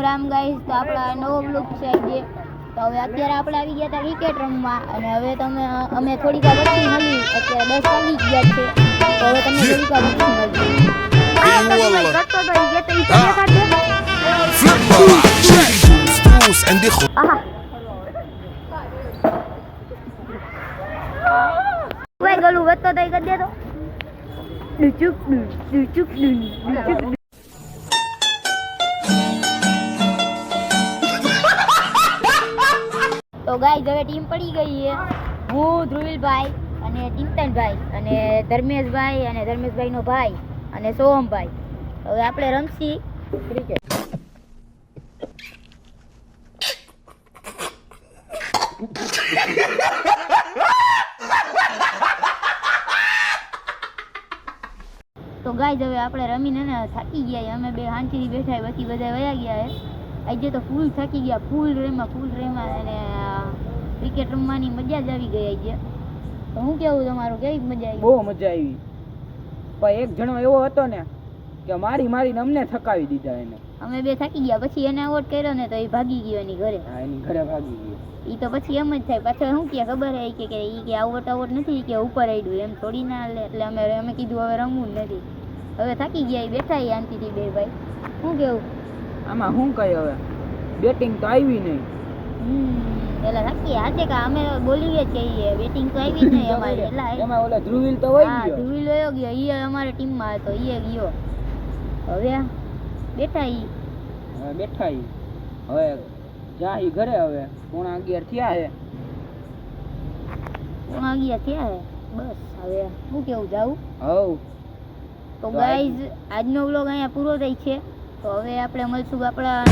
Ram guys, તો આપણા નવો બ્લોગ છે જે. તો હવે અત્યારે આપણે આવી ગયા હતા ક્રિકેટ રમવા અને હવે અમે થોડીક વાર પછી મળી. અત્યારે 10 વાગી ગયા છે તો હવે તમને થોડીક વાર પછી મળીએ. ગલું વધતો તો કરી દેતો. તો ગાઈસ હવે ટીમ પડી ગઈ છે. હું ધ્રુવીલભાઈ અને ચિંતનભાઈ અને ધર્મેશભાઈ અને ધર્મેશભાઈનો ભાઈ અને સોહમભાઈ. હવે આપણે રમશી ક્રિકેટ. તો ગાઈસ હવે આપણે રમીને ને થાકી ગયા. અમે બે શાંતિથી બેઠા, બાકી બધા વયા ગયા છે. આજે તો ફૂલ થાકી ગયા, ફૂલ રેમાં અને ક્રિકેટ રમવાની મજા જ આવી ગઈ આજે. તો હું કેવું તમારું, કેવી મજા આવી? બહુ મજા આવી. પણ એક જણો એવો હતો ને કે મારીને અમને થકાવી દીધા એને. અમે બે થાકી ગયા, પછી એને આઉટ કર્યો ને તો એ ભાગી ગયો એની ઘરે. હા, એની ઘરે ભાગી ગયો. એ તો પછી એમ જ થાય. પાછળ શું કે ખબર હે કે એ આઉટ નથી કે ઉપર આડ્યું એમ થોડી ના હાલે. એટલે અમે કીધું હવે રમવું જ નથી. હવે થાકી ગયા, એ બેઠા શાંતિથી બે ભાઈ. શું કેવું આમાં? શું કહે હવે, બેટિંગ તો આવી નહીં. એલા થાકી હાચે કા અમે બોલીએ છીએ, બેટિંગ તો આવી નહીં અમારી. એલા એમાં ઓલા ધ્રુવીલ તો વહી ગયો. ધ્રુવીલ વયો ગયો, ઈ અમારી ટીમમાં હતો, ઈ ગયો. હવે બેઠા ઈ હવે જાહી ઘરે. હવે 11:30 થયા હે. 11:30 થયા હે. બસ હવે શું કેવું, જાવું? હવ. તો ગાઈઝ આજનો વ્લોગ અહીંયા પૂરો થાય છે. તો હવે આપણે મળશું આપણા